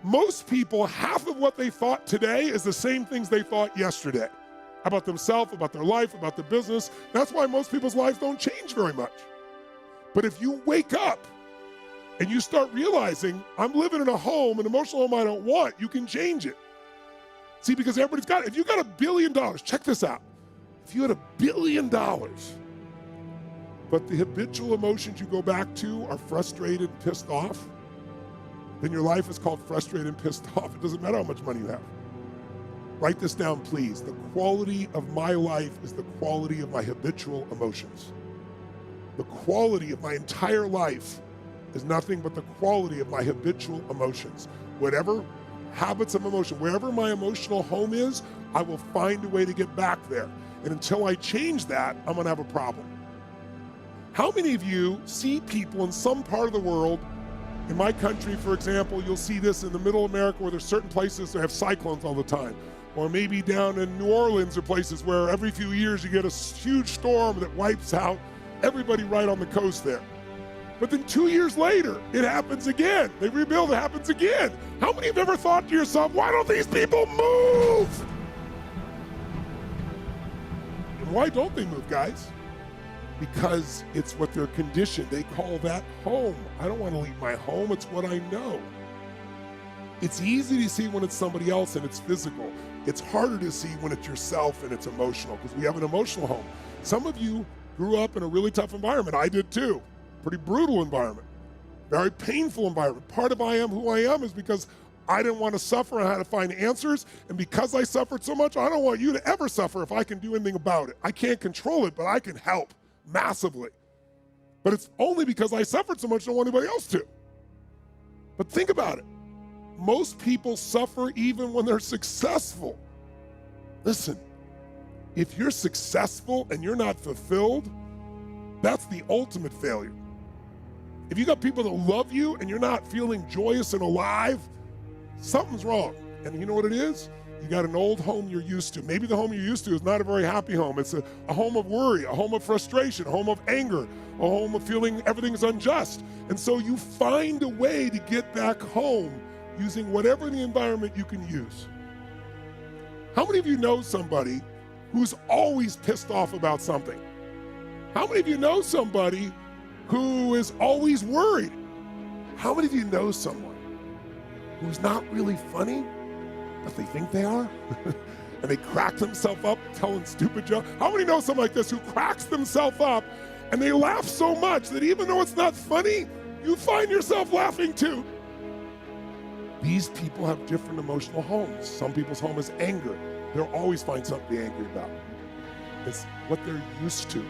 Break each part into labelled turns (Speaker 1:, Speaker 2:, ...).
Speaker 1: Most people, half of what they thought today is the same things they thought yesterday about themselves, about their life, about their business. That's why most people's lives don't change very much. But if you wake up and you start realizing, I'm living in a home, an emotional home I don't want, you can change it. See, because everybody's got it. If you got $1 billion, check this out. If you had $1 billion, but the habitual emotions you go back to are frustrated and pissed off, then your life is called frustrated and pissed off. It doesn't matter how much money you have. Write this down, please. The quality of my life is the quality of my habitual emotions. The quality of my entire life is nothing but the quality of my habitual emotions. Whatever habits of emotion, wherever my emotional home is, I will find a way to get back there. And until I change that, I'm gonna have a problem. How many of you see people in some part of the world, in my country, for example, you'll see this in the middle of America where there's certain places that have cyclones all the time. Or maybe down in New Orleans or places where every few years you get a huge storm that wipes out everybody right on the coast there. But then 2 years later, it happens again. They rebuild, it happens again. How many have ever thought to yourself, why don't these people move? And why don't they move, guys? Because it's what they're conditioned. They call that home. I don't want to leave my home, it's what I know. It's easy to see when it's somebody else and it's physical. It's harder to see when it's yourself and it's emotional, because we have an emotional home. Some of you grew up in a really tough environment. I did too. Pretty brutal environment. Very painful environment. Part of I am who I am is because I didn't want to suffer. I had to find answers. And because I suffered so much, I don't want you to ever suffer if I can do anything about it. I can't control it, but I can help massively. But it's only because I suffered so much, I don't want anybody else to. But think about it. Most people suffer even when they're successful. Listen, if you're successful and you're not fulfilled, that's the ultimate failure. If you got people that love you and you're not feeling joyous and alive, something's wrong. And you know what it is? You got an old home you're used to. Maybe the home you're used to is not a very happy home. It's a home of worry, a home of frustration, a home of anger, a home of feeling everything's unjust. And so you find a way to get back home using whatever the environment you can use. How many of you know somebody who's always pissed off about something? How many of you know somebody who is always worried? How many of you know someone who's not really funny, but they think they are? And they crack themselves up telling stupid jokes? How many know someone like this who cracks themselves up and they laugh so much that even though it's not funny, you find yourself laughing too? These people have different emotional homes. Some people's home is anger. They'll always find something to be angry about. It's what they're used to.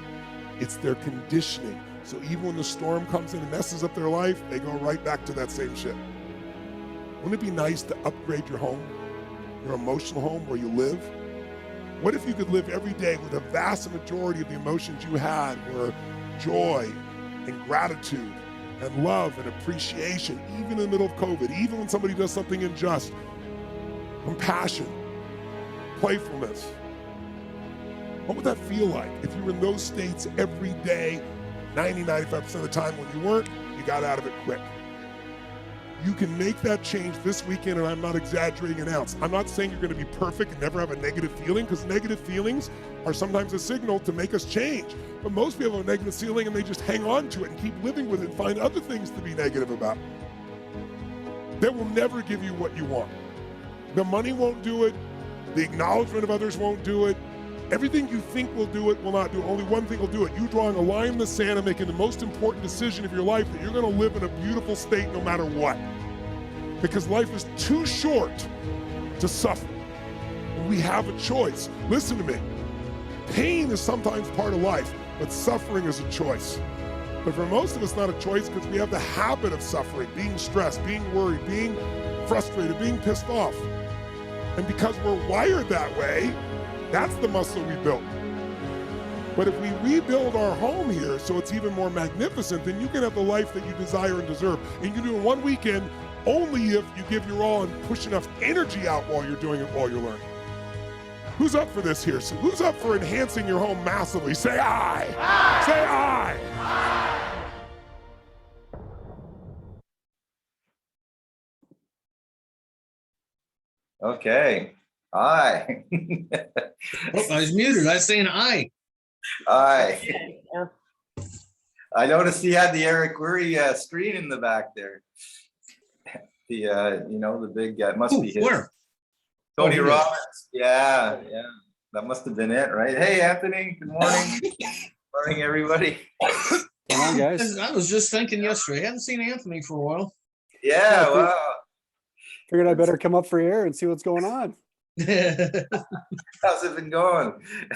Speaker 1: It's their conditioning. So even when the storm comes in and messes up their life, they go right back to that same shit. Wouldn't it be nice to upgrade your home, your emotional home where you live? What if you could live every day with a vast majority of the emotions you had were joy and gratitude and love and appreciation, even in the middle of COVID, even when somebody does something unjust, compassion, playfulness? What would that feel like if you were in those states every day, 90-95% of the time? When you weren't, you got out of it quick. You can make that change this weekend, and I'm not exaggerating an ounce. I'm not saying you're going to be perfect and never have a negative feeling, because negative feelings are sometimes a signal to make us change. But most people have a negative feeling and they just hang on to it and keep living with it and find other things to be negative about. That will never give you what you want. The money won't do it. The acknowledgement of others won't do it. Everything you think will do it will not do it. Only one thing will do it. You drawing a line in the sand and making the most important decision of your life that you're going to live in a beautiful state no matter what. Because life is too short to suffer. We have a choice. Listen to me. Pain is sometimes part of life, but suffering is a choice. But for most of us, not a choice, because we have the habit of suffering, being stressed, being worried, being frustrated, being pissed off. And because we're wired that way, that's the muscle we built. But if we rebuild our home here so it's even more magnificent, then you can have the life that you desire and deserve. And you can do it in one weekend only if you give your all and push enough energy out while you're doing it, while you're learning. Who's up for this here? So who's up for enhancing your home massively? Say aye. Aye. Say aye. Aye.
Speaker 2: Okay. Aye.
Speaker 3: Oh, I was muted. I was saying aye.
Speaker 2: Aye. I noticed he had the Eric Worre screen in the back there. The the big must be his.
Speaker 3: Where?
Speaker 2: Tony
Speaker 3: Oh,
Speaker 2: Robbins. Yeah. That must have been it, right? Hey, Anthony. Good morning. Morning, everybody.
Speaker 4: Come on, guys.
Speaker 3: I was just thinking yesterday. I hadn't seen Anthony for a while.
Speaker 2: Yeah. Wow.
Speaker 4: Figured I better come up for air and see what's going on.
Speaker 2: How's it been going?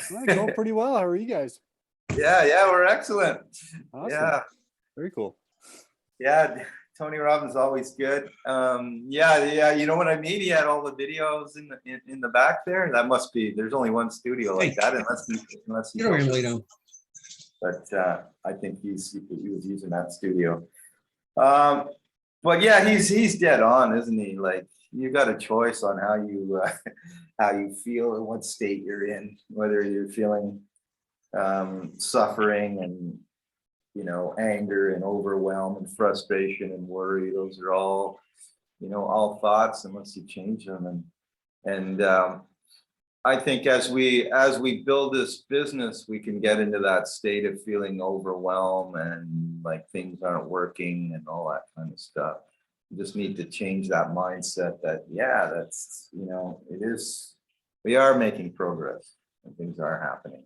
Speaker 4: Well, going pretty well. How are you guys?
Speaker 2: Yeah, we're excellent.
Speaker 4: Awesome.
Speaker 2: Yeah.
Speaker 4: Very cool.
Speaker 2: Yeah, Tony Robbins always good. Yeah. You know what I mean? He had all the videos in the back there. That must be. There's only one studio like that, unless
Speaker 3: Get over here and lay down.
Speaker 2: But I think he was using that studio. But yeah, he's dead on, isn't he? Like, you got a choice on how you feel and what state you're in, whether you're feeling suffering and anger and overwhelm and frustration and worry. Those are all thoughts unless you change them. And I think as we build this business, we can get into that state of feeling overwhelmed and like things aren't working and all that kind of stuff. You just need to change that mindset that, that's, it is, we are making progress and things are happening.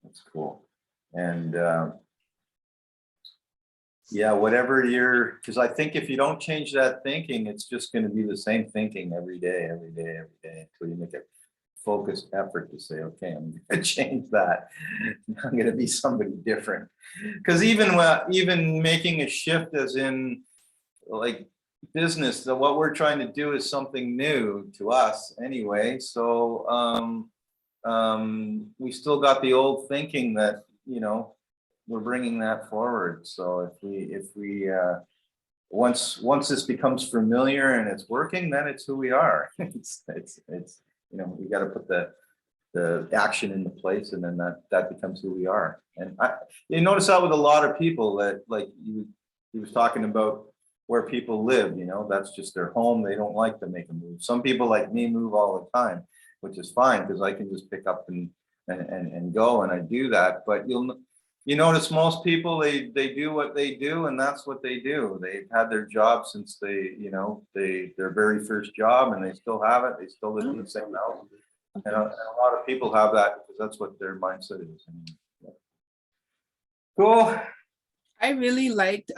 Speaker 2: That's cool. And whatever because I think if you don't change that thinking, it's just going to be the same thinking every day until you make a focused effort to say, okay, I'm going to change that. I'm going to be somebody different. Because even making a shift, as in like business, that what we're trying to do is something new to us anyway. So we still got the old thinking that we're bringing that forward. So if we once this becomes familiar and it's working, then it's who we are. it's we got to put the action into place, and then that becomes who we are. And you notice that with a lot of people, that like he was talking about where people live, that's just their home. They don't like to make a move. Some people like me move all the time, which is fine because I can just pick up and go, and I do that. But you notice most people, they do what they do, and that's what they do. They've had their job since their very first job, and they still have it. They still live in the same house. And a lot of people have that because that's what their mindset is. Cool.
Speaker 5: I really liked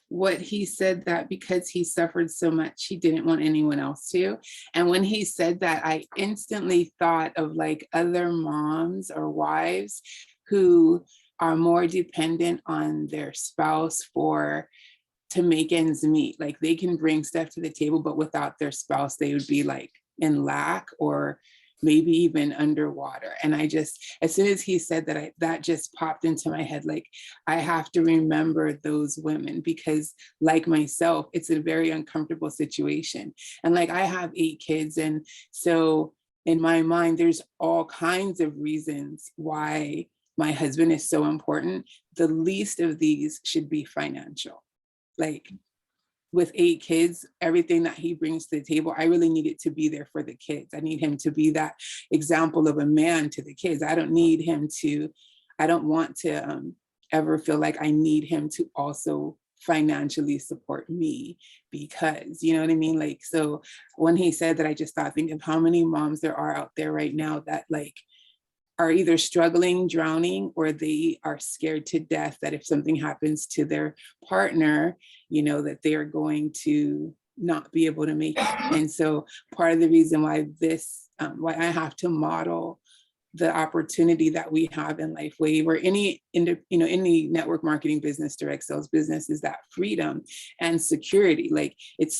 Speaker 5: what he said, that because he suffered so much, he didn't want anyone else to. And when he said that, I instantly thought of like other moms or wives who are more dependent on their spouse to make ends meet. Like they can bring stuff to the table, but without their spouse, they would be like in lack or maybe even underwater. And I just, as soon as he said that, that just popped into my head. Like, I have to remember those women because, like myself, it's a very uncomfortable situation. And like, I have 8 kids. And so in my mind, there's all kinds of reasons why my husband is so important. The least of these should be financial. Like, with 8 kids, everything that he brings to the table, I really need it to be there for the kids. I need him to be that example of a man to the kids. I don't want to ever feel like I need him to also financially support me, because, you know what I mean? Like, so when he said that, I just think of how many moms there are out there right now that like are either struggling, drowning, or they are scared to death that if something happens to their partner, that they are going to not be able to make it. And so part of the reason why why I have to model the opportunity that we have in Lifeway, or any network marketing business, direct sales business, is that freedom and security. Like, it's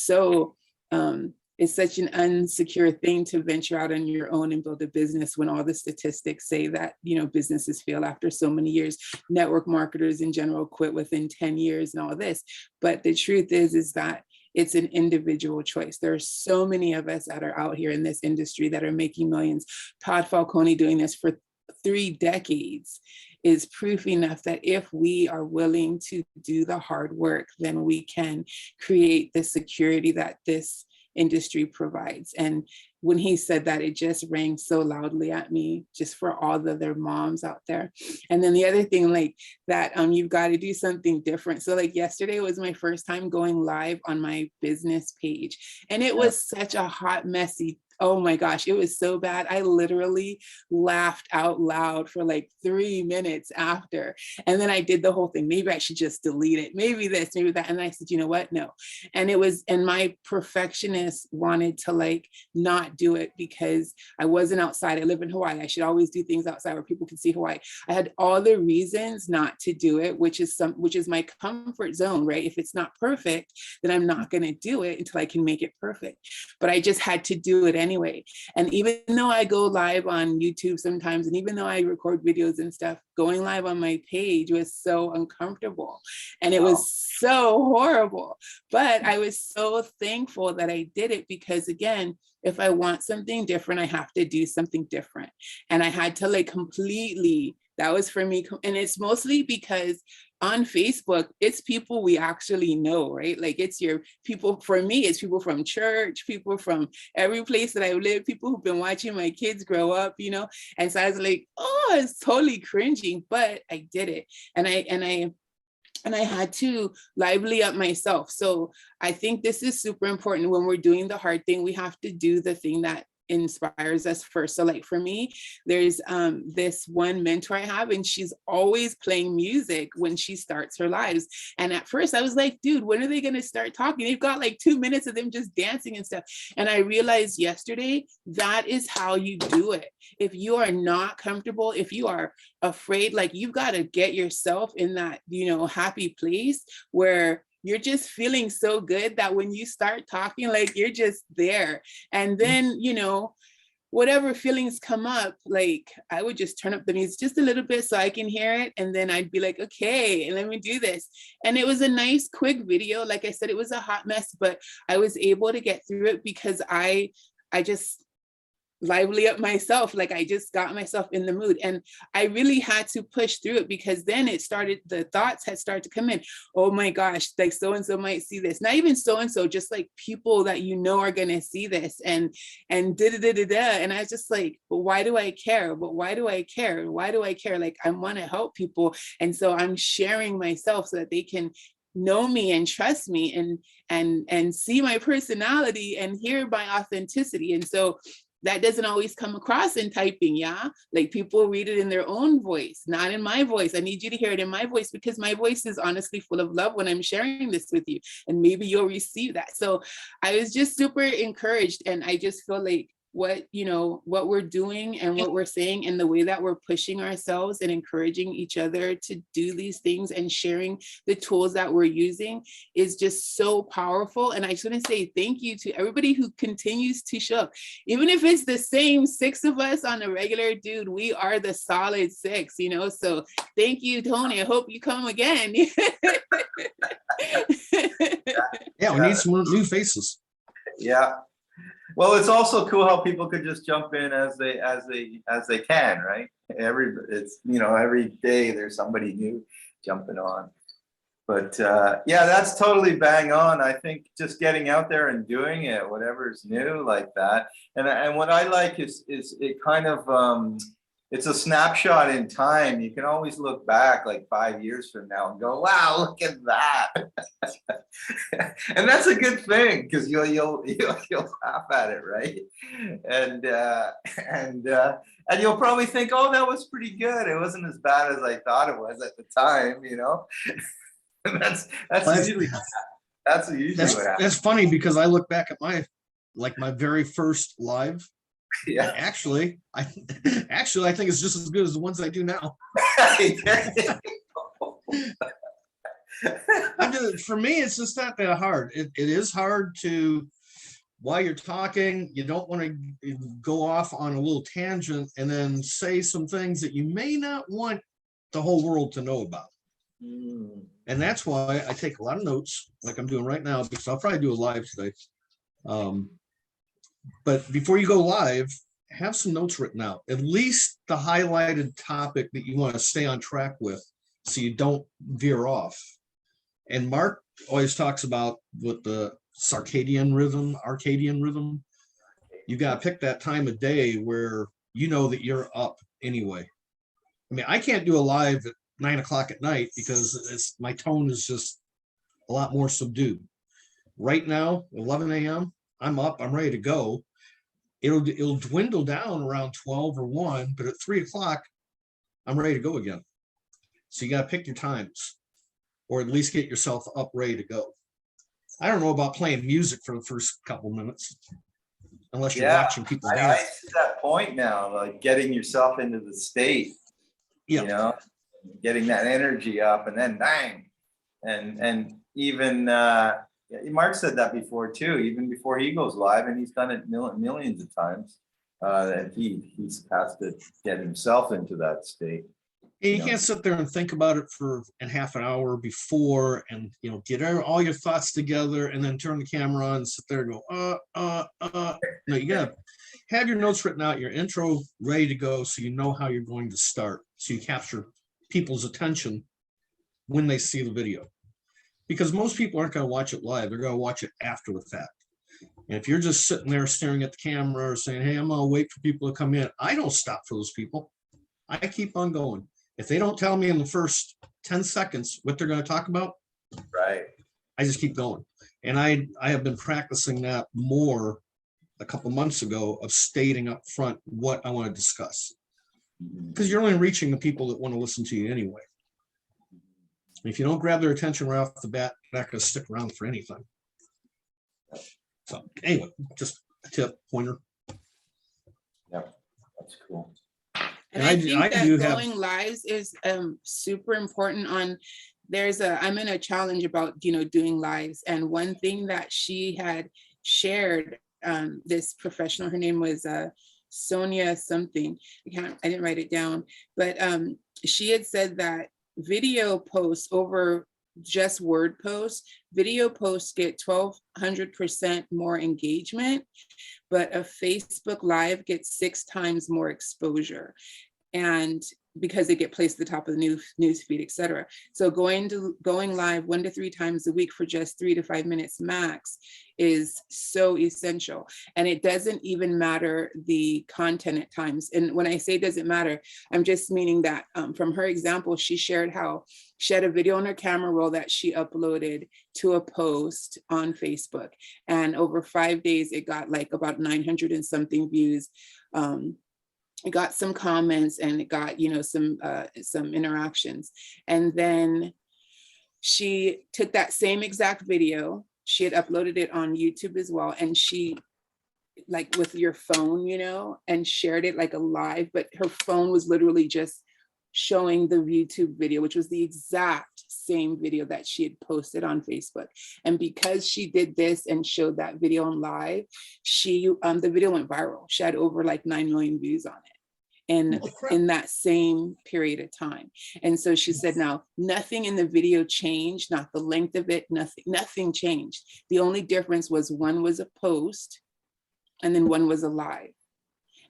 Speaker 5: such an unsecure thing to venture out on your own and build a business when all the statistics say that, businesses fail after so many years. Network marketers in general quit within 10 years and all this. But the truth is that it's an individual choice. There are so many of us that are out here in this industry that are making millions. Todd Falcone, doing this for 3 decades, is proof enough that if we are willing to do the hard work, then we can create the security that this industry provides. And when he said that, it just rang so loudly at me, just for all the other moms out there. And then the other thing, like that, you've got to do something different. So like yesterday was my first time going live on my business page, and it was such a hot, messy, oh my gosh, it was so bad. I literally laughed out loud for like 3 minutes after. And then I did the whole thing. Maybe I should just delete it. Maybe this, maybe that. And I said, you know what? No. And it was, and my perfectionist wanted to like not do it because I wasn't outside. I live in Hawaii. I should always do things outside where people can see Hawaii. I had all the reasons not to do it, which is my comfort zone, right? If it's not perfect, then I'm not going to do it until I can make it perfect. But I just had to do it anyway. And even though I go live on YouTube sometimes, and even though I record videos and stuff, going live on my page was so uncomfortable, and it was so horrible. But I was so thankful that I did it, because again, if I want something different, I have to do something different. And I had to like completely, that was for me. And it's mostly because on Facebook, it's people we actually know, right? Like it's your people, for me, it's people from church, people from every place that I live, people who've been watching my kids grow up, you know? And so I was like, oh, it's totally cringing, but I did it. And I had to lively up myself. So I think this is super important. When we're doing the hard thing, we have to do the thing that inspires us first. So like for me, there's this one mentor I have, and she's always playing music when she starts her lives. And at first I was like, dude, when are they going to start talking? They've got like 2 minutes of them just dancing and stuff. And I realized yesterday, that is how you do it. If you are not comfortable, if you are afraid, like you've got to get yourself in that, you know, happy place where you're just feeling so good that when you start talking, like you're just there. And then, you know, whatever feelings come up, like I would just turn up the music just a little bit so I can hear it. And then I'd be like, okay, let me do this. And it was a nice, quick video. Like I said, it was a hot mess, but I was able to get through it because I just lively up myself. Like I just got myself in the mood, and I really had to push through it, because then it started, the thoughts had started to come in. Oh my gosh, like so-and-so might see this. Not even so-and-so, just like people that you know are going to see this, and da-da-da-da-da. And I was just like, but why do I care? But why do I care? Why do I care? Like I want to help people. And so I'm sharing myself so that they can know me and trust me and see my personality and hear my authenticity. And so that doesn't always come across in typing, yeah? Like people read it in their own voice, not in my voice. I need you to hear it in my voice, because my voice is honestly full of love when I'm sharing this with you, and maybe you'll receive that. So I was just super encouraged, and I just feel like what we're doing and what we're saying, and the way that we're pushing ourselves and encouraging each other to do these things and sharing the tools that we're using is just so powerful. And I just want to say thank you to everybody who continues to show up. Even if it's the same 6 of us on a regular, dude, we are the solid 6, you know? So thank you, Tony. I hope you come again.
Speaker 3: Yeah, we need some new faces.
Speaker 2: Yeah. Well, it's also cool how people could just jump in as they can, right? Every day there's somebody new jumping on. But yeah, that's totally bang on. I think just getting out there and doing it, whatever's new like that. And what I like is it kind of it's a snapshot in time. You can always look back like 5 years from now and go, wow, look at that. And that's a good thing, because you'll laugh at it, right? And you'll probably think, oh, that was pretty good. It wasn't as bad as I thought it was at the time, you know? And that's usually what happens.
Speaker 3: That's funny, because I look back at my very first live.
Speaker 2: Yeah.
Speaker 3: Actually, I think it's just as good as the ones I do now. For me, it's just not that hard. It is hard to, while you're talking, you don't want to go off on a little tangent and then say some things that you may not want the whole world to know about. And that's why I take a lot of notes, like I'm doing right now, because I'll probably do a live today. But before you go live, have some notes written out, at least the highlighted topic that you want to stay on track with, so you don't veer off. And Mark always talks about with the circadian rhythm. You got to pick that time of day where you know that you're up anyway. I mean, I can't do a live at 9 o'clock at night because my tone is just a lot more subdued. Right now, 11 a.m., I'm up, I'm ready to go. It'll dwindle down around 12 or 1, but at 3 o'clock, I'm ready to go again. So you got to pick your times, or at least get yourself up ready to go. I don't know about playing music for the first couple minutes, unless you're watching people
Speaker 2: I
Speaker 3: dance.
Speaker 2: see that point now, like getting yourself into the state,
Speaker 3: Yeah.
Speaker 2: you know, getting that energy up, and then bang. And even Mark said that before too, even before he goes live, and he's done it millions of times, that he's has to get himself into that state.
Speaker 3: And you can't sit there and think about it for half an hour before, and get all your thoughts together, and then turn the camera on and sit there and go, No, you gotta have your notes written out, your intro ready to go, so you know how you're going to start, so you capture people's attention when they see the video. Because most people aren't going to watch it live, they're going to watch it after the fact. And if you're just sitting there staring at the camera or saying, hey, I'm going to wait for people to come in, I don't stop for those people. I keep on going. If they don't tell me in the first 10 seconds what they're going to talk about,
Speaker 2: Right.
Speaker 3: I just keep going. And I have been practicing that more a couple months ago, of stating up front what I want to discuss. Because you're only reaching the people that want to listen to you anyway. If you don't grab their attention right off the bat, they're not going to stick around for anything. So anyway, just a tip, pointer.
Speaker 2: Yep, that's cool.
Speaker 5: And I think that going lives is super important. I'm in a challenge about doing lives, and one thing that she had shared, this professional, her name was Sonia something. I didn't write it down, but she had said that video posts over just word posts, video posts get 1,200% more engagement, but a Facebook Live gets 6 times more exposure. And because they get placed at the top of the news feed, et cetera. So going live 1 to 3 times a week for just 3 to 5 minutes max is so essential. And it doesn't even matter the content at times. And when I say doesn't matter, I'm just meaning that from her example, she shared how she had a video on her camera roll that she uploaded to a post on Facebook. And over 5 days, it got like about 900 and something views. It got some comments, and it got, some interactions. And then she took that same exact video, she had uploaded it on YouTube as well. And she, like with your phone, and shared it like a live, but her phone was literally just showing the YouTube video, which was the exact same video that she had posted on Facebook. And because she did this and showed that video on live, the video went viral. She had over like 9 million views on it in that same period of time. And so she said, now nothing in the video changed, not the length of it, nothing changed. The only difference was one was a post and then one was a live.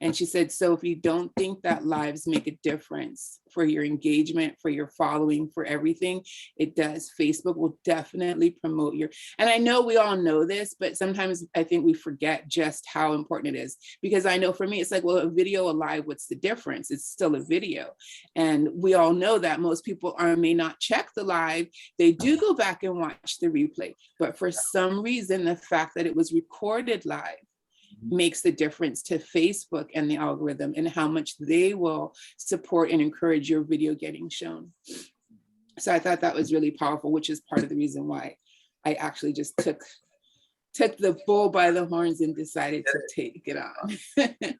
Speaker 5: And she said, so if you don't think that lives make a difference for your engagement, for your following, for everything, it does. Facebook will definitely promote and I know we all know this, but sometimes I think we forget just how important it is. Because I know for me, it's like, well, a video, a live, what's the difference? It's still a video. And we all know that most people may not check the live. They do go back and watch the replay. But for some reason, the fact that it was recorded live makes the difference to Facebook and the algorithm and how much they will support and encourage your video getting shown. So I thought that was really powerful, which is part of the reason why I actually just took the bull by the horns and decided to take it on.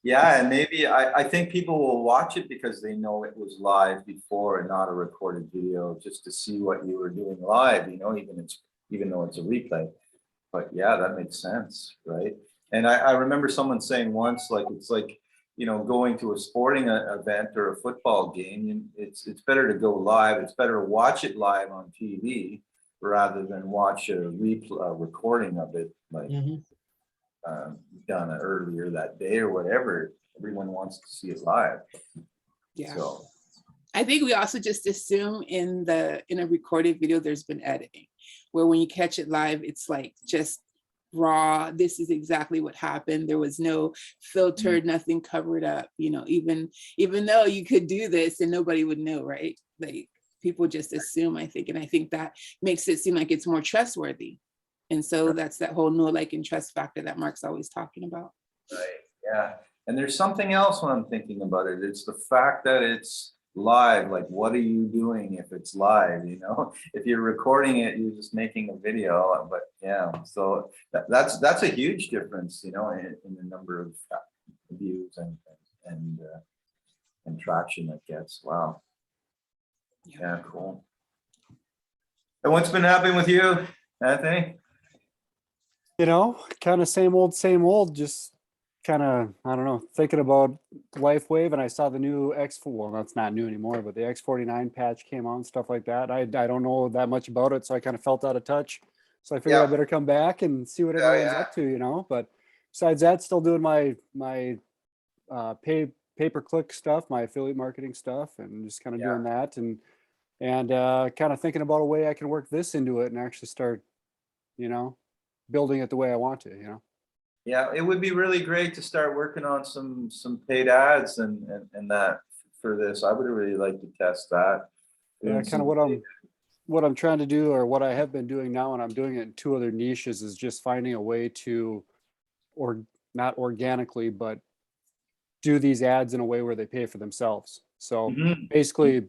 Speaker 2: Yeah, and maybe I think people will watch it because they know it was live before and not a recorded video, just to see what you were doing live, even though it's a replay. But yeah, that makes sense, right? And I remember someone saying once, like, it's like, going to a sporting event or a football game, it's better to go live. It's better to watch it live on TV rather than watch a recording of it, like done earlier that day or whatever. Everyone wants to see it live.
Speaker 5: Yeah.
Speaker 2: So
Speaker 5: I think we also just assume in a recorded video, there's been editing. where when you catch it live, it's like just raw. This is exactly what happened. There was no filtered, nothing covered up, you know, even though you could do this and nobody would know, right? Like people just assume, I think. And I think that makes it seem like it's more trustworthy. And so that's that whole know, like, and trust factor that Mark's always talking about.
Speaker 2: Right. Yeah. And there's something else when I'm thinking about it. It's the fact that it's live. Like, what are you doing if it's live? You know, if you're recording it, you're just making a video. But yeah, so that's a huge difference, you know, in the number of views and traction that gets. Wow. Yeah, cool. And what's been happening with you, Anthony?
Speaker 4: You know, kind of same old, just kind of, I don't know, thinking about Life Wave, and I saw the new well, that's not new anymore, but the X49 patch came out and stuff like that. I don't know that much about it, so I kind of felt out of touch. So I figured I better come back and see what everyone's up to, you know. But besides that, still doing my pay-per-click stuff, my affiliate marketing stuff, and just kind of doing that, and kind of thinking about a way I can work this into it and actually start, you know, building it the way I want to, you know.
Speaker 2: Yeah, it would be really great to start working on some paid ads and that for this. I would really like to test that.
Speaker 4: Yeah, kind of what I'm trying to do, or what I have been doing now, and I'm doing it in 2 other niches, is just finding a way to, or not organically, but do these ads in a way where they pay for themselves. So basically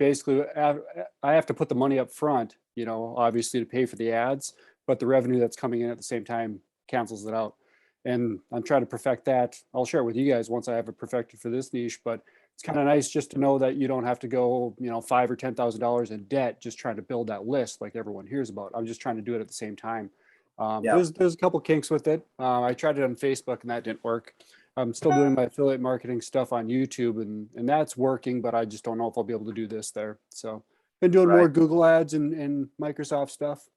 Speaker 4: I have to put the money up front, you know, obviously to pay for the ads, but the revenue that's coming in at the same time cancels it out. And I'm trying to perfect that. I'll share it with you guys once I have it perfected for this niche, but it's kind of nice just to know that you don't have to go, you know, $5,000 or $10,000 in debt just trying to build that list like everyone hears about. I'm just trying to do it at the same time. There's a couple kinks with it. I tried it on Facebook and that didn't work. I'm still doing my affiliate marketing stuff on YouTube, and that's working, but I just don't know if I'll be able to do this there. So been doing more Google ads and Microsoft stuff.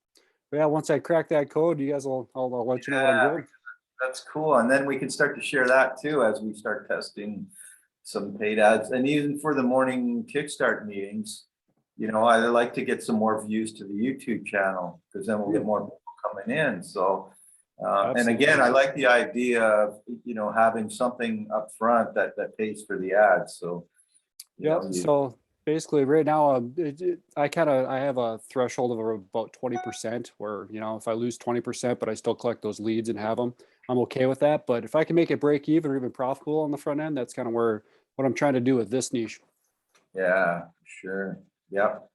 Speaker 4: But yeah, once I crack that code, you guys I'll let you know what I'm doing.
Speaker 2: That's cool. And then we can start to share that too as we start testing some paid ads. And even for the morning kickstart meetings, you know, I like to get some more views to the YouTube channel, because then we'll get more people coming in. So and again, I like the idea of, you know, having something up front that pays for the ads. So
Speaker 4: so basically right now I have a threshold of about 20%, where, you know, if I lose 20% but I still collect those leads and have them, I'm okay with that. But if I can make it break even or even profitable on the front end, that's kind of what I'm trying to do with this niche.
Speaker 2: Yeah, sure. Yep,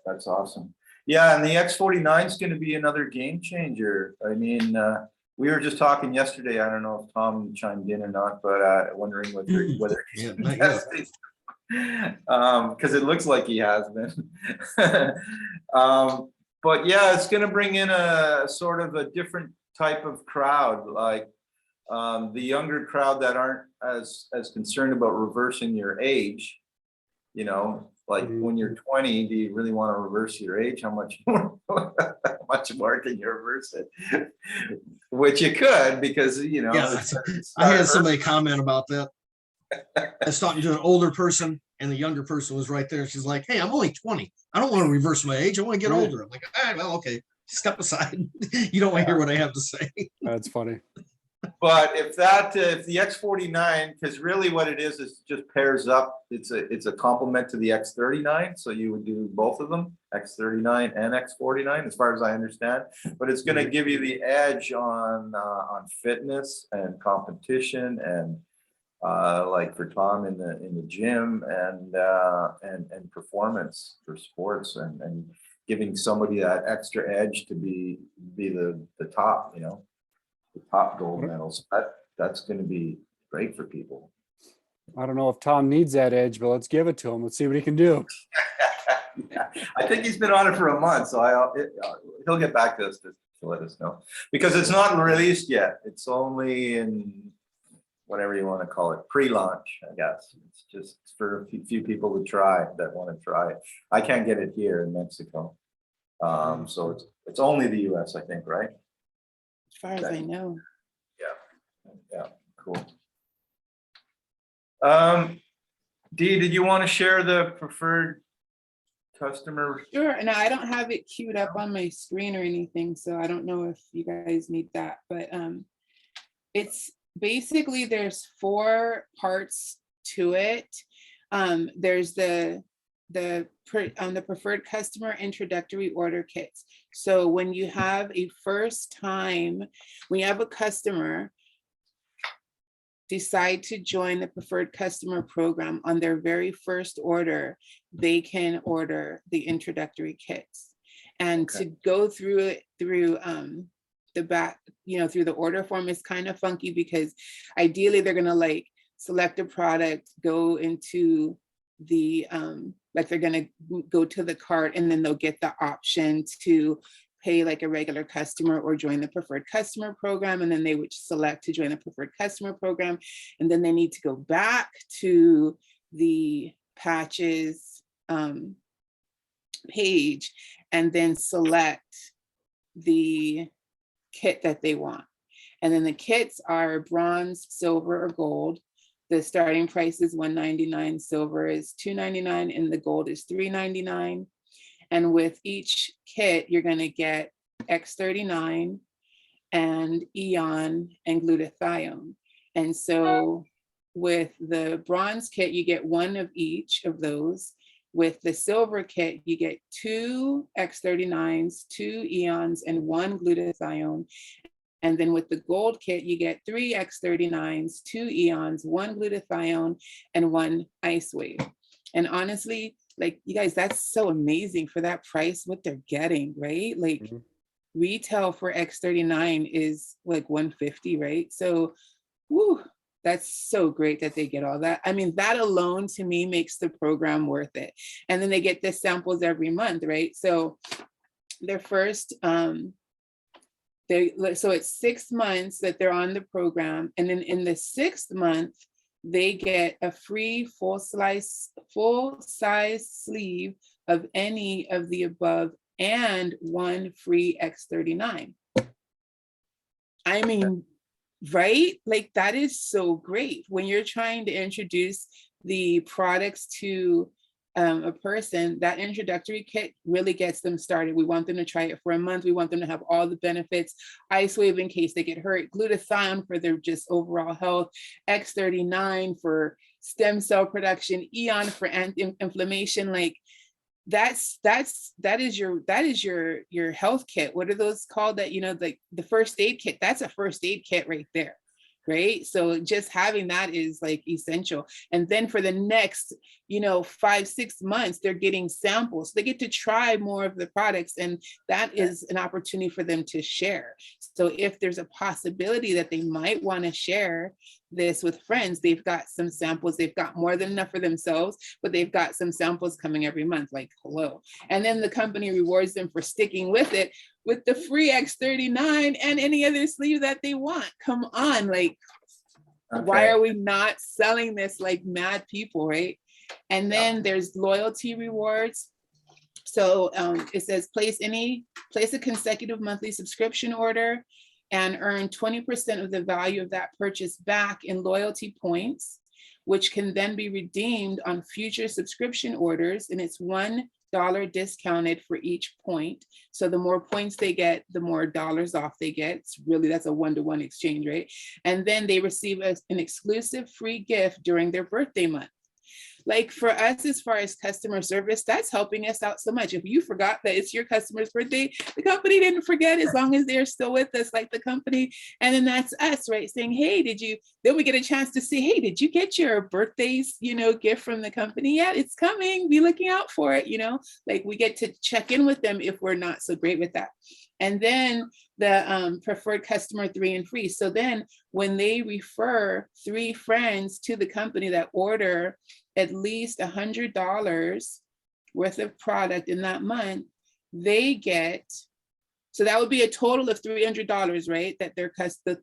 Speaker 2: that's awesome. Yeah, and the X49 is going to be another game changer. I mean, we were just talking yesterday. I don't know if Tom chimed in or not, but wondering whether he's been testing, because it looks like he has been. But yeah, it's going to bring in a sort of a different type of crowd, like the younger crowd that aren't as concerned about reversing your age. You know, like when you're 20, do you really want to reverse your age? How much more, can you reverse it? Which you could, because, you know.
Speaker 3: Yeah, I had somebody comment about that. I was talking to an older person, and the younger person was right there. She's like, hey, I'm only 20. I don't want to reverse my age. I want to get older. I'm like, all right, well, okay, step aside. You don't want to hear what I have to say.
Speaker 4: That's funny.
Speaker 2: But if the X49, because really what it is just pairs up. It's a complement to the X39. So you would do both of them, X39 and X49, as far as I understand. But it's going to give you the edge on fitness and competition, and like for Tom in the gym, and performance for sports, and giving somebody that extra edge to be the top, you know. The top gold medals. That's going to be great for people.
Speaker 4: I don't know if Tom needs that edge, but let's give it to him. Let's see what he can do.
Speaker 2: Yeah, I think he's been on it for a month, so he'll get back to us to let us know, because it's not released yet. It's only in whatever you want to call it, pre-launch, I guess. It's just for a few people to try that want to try it. I can't get it here in Mexico, so it's only the US, I think, right?
Speaker 5: As far as I know.
Speaker 2: Yeah, cool. Dee, did you want to share the preferred customer?
Speaker 5: Sure, and I don't have it queued up on my screen or anything, so I don't know if you guys need that, but it's basically, there's 4 parts to it. There's the preferred customer introductory order kits. So when you have a first time, when you have a customer decide to join the preferred customer program, on their very first order, they can order the introductory kits. And
Speaker 2: Okay.
Speaker 5: to go through it through the back, through the order form is kind of funky, because ideally they're gonna like select a product, go into the like they're gonna go to the cart, and then they'll get the option to pay like a regular customer or join the preferred customer program, and then they would select to join the preferred customer program, and then they need to go back to the patches page and then select the kit that they want. And then the kits are bronze, silver, or gold. The starting price is $199, silver is $299, and the gold is $399. And with each kit, you're gonna get X39 and Eon and glutathione. And so with the bronze kit, you get 1 of each of those. With the silver kit, you get 2 X39s, 2 Eons, and 1 glutathione. And then with the gold kit, you get 3 X39s, 2 Eons, 1 glutathione, and 1 ice wave. And honestly, like, you guys, that's so amazing for that price, what they're getting, right? Like, retail for X39 is like $150, right? So, whew, that's so great that they get all that. I mean, that alone to me makes the program worth it. And then they get the samples every month, right? So their first, so it's 6 months that they're on the program. And then in the 6th month, they get a free full size sleeve of any of the above and 1 free X39. I mean, right? Like, that is so great when you're trying to introduce the products to a person. That introductory kit really gets them started. We want them to try it for a month. We want them to have all the benefits. Ice wave in case they get hurt, glutathione for their just overall health, X39 for stem cell production, Eon for anti-inflammation. Like, that is your health kit. What are those called? That, like the first aid kit, that's a first aid kit right there. Right? So just having that is like essential. And then for the next, 5-6 months, they're getting samples. They get to try more of the products, and that is an opportunity for them to share. So if there's a possibility that they might want to share this with friends, they've got some samples. They've got more than enough for themselves, but they've got some samples coming every month, like, hello. And then the company rewards them for sticking with it with the free X39 and any other sleeve that they want. Come on, like, why are we not selling this like mad people, right? And then there's loyalty rewards. So it says place a consecutive monthly subscription order and earn 20% of the value of that purchase back in loyalty points, which can then be redeemed on future subscription orders. And it's $1 discounted for each point. So the more points they get, the more dollars off they get. It's really, that's a 1-to-1 exchange, right? And then they receive an exclusive free gift during their birthday month. Like, for us, as far as customer service, that's helping us out so much. If you forgot that it's your customer's birthday, the company didn't forget, as long as they're still with us, like the company. And then that's us, right? Saying, hey, then we get a chance to say, hey, did you get your birthday's, gift from the company yet? It's coming, be looking out for it, like, we get to check in with them if we're not so great with that. And then the preferred customer 3 and free. So then when they refer 3 friends to the company that order at least $100 worth of product in that month, they get, so that would be a total of $300, right? That the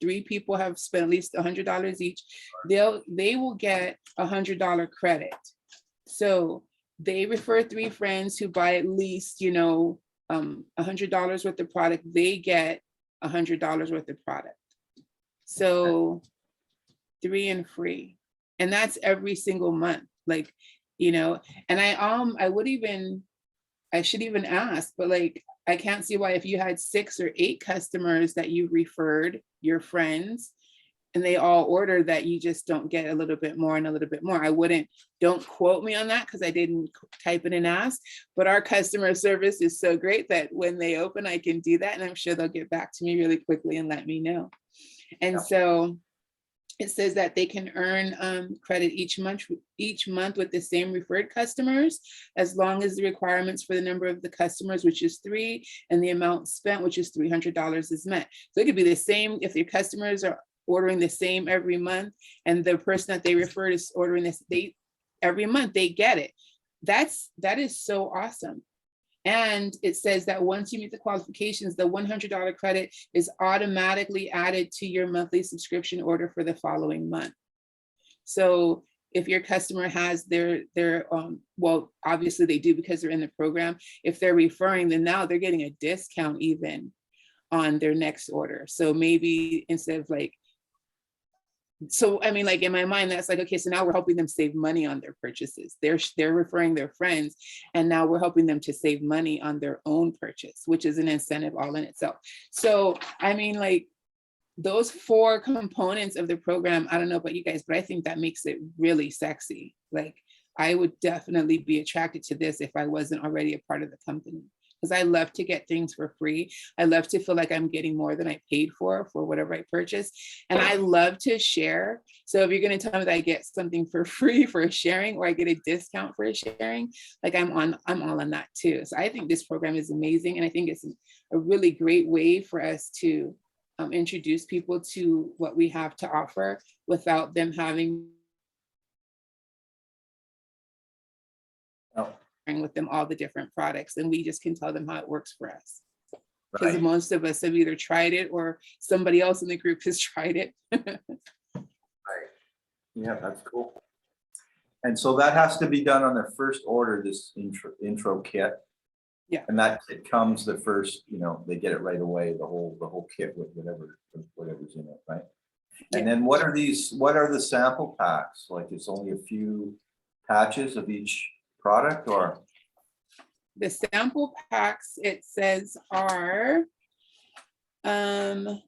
Speaker 5: 3 people have spent at least $100 each. They will get $100 credit. So they refer 3 friends who buy at least, $100 worth of product, they get $100 worth of product. So 3 and free. And that's every single month. Like, and I would even I should even ask, but like, I can't see why if you had 6 or 8 customers that you referred, your friends, and they all order, that you just don't get a little bit more and a little bit more. I wouldn't, don't quote me on that because I didn't type it and ask, but our customer service is so great that when they open, I can do that. And I'm sure they'll get back to me really quickly and let me know. And
Speaker 2: Yeah.
Speaker 5: so it says that they can earn credit each month with the same referred customers, as long as the requirements for the number of the customers, which is 3, and the amount spent, which is $300, is met. So it could be the same if your customers are ordering the same every month, and the person that they referred is ordering this, every month they get it. That is so awesome. And it says that once you meet the qualifications, the $100 credit is automatically added to your monthly subscription order for the following month. So if your customer has their well, obviously they do because they're in the program. If they're referring, then now they're getting a discount even on their next order. So maybe instead of like, so, I mean, like in my mind, that's like, okay, so now we're helping them save money on their purchases. They're referring their friends, and now we're helping them to save money on their own purchase, which is an incentive all in itself. So, I mean, like those 4 components of the program, I don't know about you guys, but I think that makes it really sexy. Like I would definitely be attracted to this if I wasn't already a part of the company. Because I love to get things for free. I love to feel like I'm getting more than I paid for whatever I purchase. And I love to share. So if you're going to tell me that I get something for free for a sharing, or I get a discount for a sharing, like I'm all on that too. So I think this program is amazing. And I think it's a really great way for us to introduce people to what we have to offer without them having with them all the different products, and we just can tell them how it works for us, because
Speaker 2: Right.
Speaker 5: most of us have either tried it or somebody else in the group has tried it.
Speaker 2: Right. Yeah, that's cool. And so that has to be done on their first order, this intro kit.
Speaker 5: Yeah.
Speaker 2: And that kit comes the first, they get it right away, the whole kit with whatever's in it, right? And
Speaker 5: Yeah.
Speaker 2: then what are the sample packs? Like it's only a few patches of each product, or?
Speaker 5: The sample packs, it says, are yeah,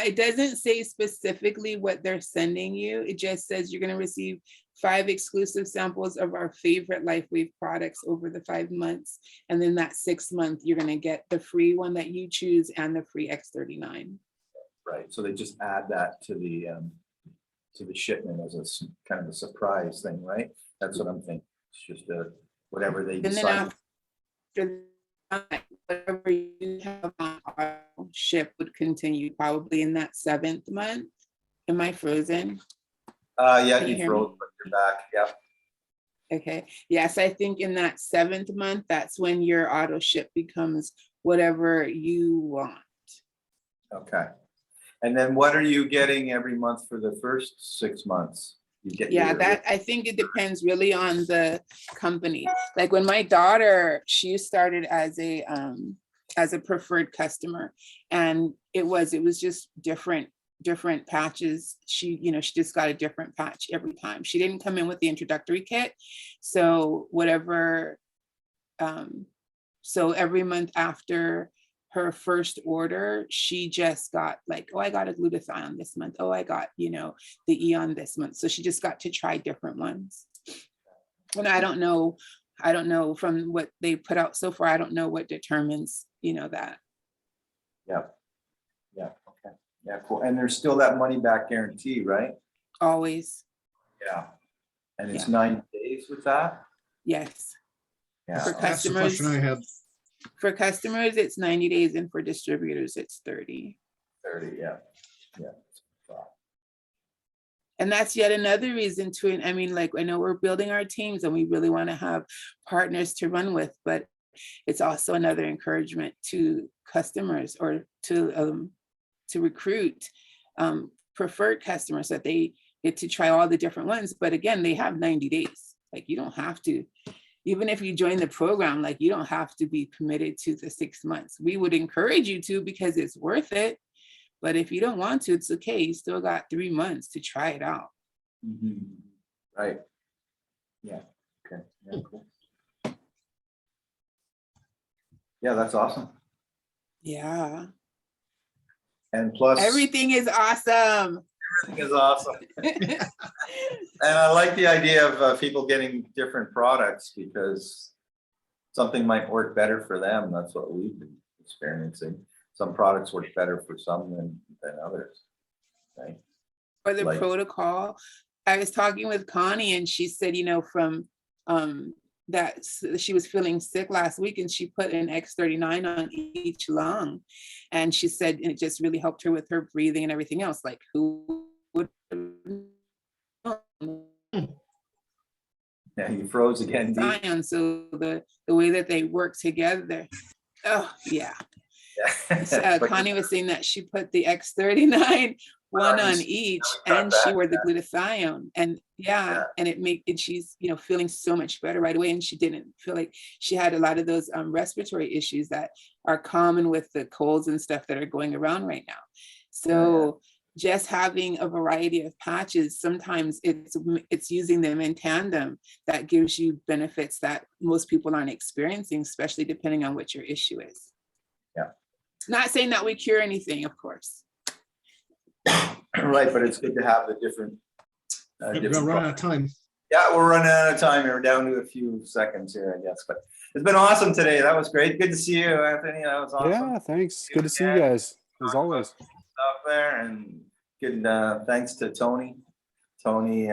Speaker 5: it doesn't say specifically what they're sending you. It just says you're going to receive 5 exclusive samples of our favorite LifeWave products over the 5 months. And then that 6th month, you're going to get the free one that you choose and the free X39.
Speaker 2: Right. So they just add that to the shipment as a kind of a surprise thing, right? That's what I'm thinking. It's just whatever they
Speaker 5: And then
Speaker 2: decide.
Speaker 5: after that, whatever you have on auto ship would continue probably in that 7th month. Am I frozen?
Speaker 2: Yeah,
Speaker 5: Can you
Speaker 2: you
Speaker 5: hear
Speaker 2: froze,
Speaker 5: me?
Speaker 2: but you're back. Yeah.
Speaker 5: Okay. Yes, I think in that 7th month, that's when your auto ship becomes whatever you want.
Speaker 2: Okay. And then what are you getting every month for the first 6 months? You get
Speaker 5: Yeah,
Speaker 2: your-
Speaker 5: that I think it depends really on the company. Like when my daughter, she started as a preferred customer, and it was just different patches. She just got a different patch every time. She didn't come in with the introductory kit. So whatever, so every month after her first order, she just got like, oh, I got a glutathione this month. Oh, I got, the Eon this month. So she just got to try different ones. And I don't know from what they put out so far, I don't know what determines, that.
Speaker 2: Yeah. Yeah. Okay. Yeah. Cool. And there's still that money back guarantee, right?
Speaker 5: Always.
Speaker 2: Yeah. And it's
Speaker 5: Yeah.
Speaker 2: 90 days with that.
Speaker 5: Yes.
Speaker 2: Yeah.
Speaker 5: For
Speaker 3: That's the question I had.
Speaker 5: For customers, it's 90 days, and for distributors, it's 30.
Speaker 2: 30. Yeah. Yeah.
Speaker 5: And that's yet another reason to, I mean, like, I know we're building our teams and we really want to have partners to run with, but it's also another encouragement to customers or to recruit preferred customers, that they get to try all the different ones. But again, they have 90 days. Like, you don't have to, even if you join the program, like, you don't have to be committed to the 6 months. We would encourage you to, because it's worth it. But if you don't want to, it's okay. You still got 3 months to try it out.
Speaker 2: Right. Yeah. Okay. Yeah, cool. Yeah, that's awesome.
Speaker 5: Yeah.
Speaker 2: And plus,
Speaker 5: Everything is awesome.
Speaker 2: everything is awesome. And I like the idea of people getting different products because something might work better for them. That's what we've been experiencing. Some products work better for some than others. Right.
Speaker 5: Or the
Speaker 2: Like-
Speaker 5: protocol. I was talking with Connie and she said, you know, from that she was feeling sick last week and she put an X39 on each lung. And she said and it just really helped her with her breathing and everything else. Like who would
Speaker 2: Yeah, you froze again. Dee.
Speaker 5: Zion. So the way that they work together. Oh yeah.
Speaker 2: Yeah. But
Speaker 5: Connie was saying that she put the X39 one on each and she wore the glutathione and yeah, and she's, you know, feeling so much better right away. And she didn't feel like she had a lot of those respiratory issues that are common with the colds and stuff that are going around right now. So just having a variety of patches, sometimes it's using them in tandem that gives you benefits that most people aren't experiencing, especially depending on what your issue is.
Speaker 2: Yeah.
Speaker 5: Not saying that we cure anything, of course.
Speaker 2: Right, but it's good to have the different.
Speaker 3: We're gonna run out of time.
Speaker 2: Yeah, we're running out of time here. We're down to a few seconds here, I guess. But it's been awesome today. That was great. Good to see you, Anthony. That was awesome.
Speaker 4: Yeah, thanks. Good to see you guys, as always.
Speaker 2: Stuff there, and good. Thanks to Tony. Tony.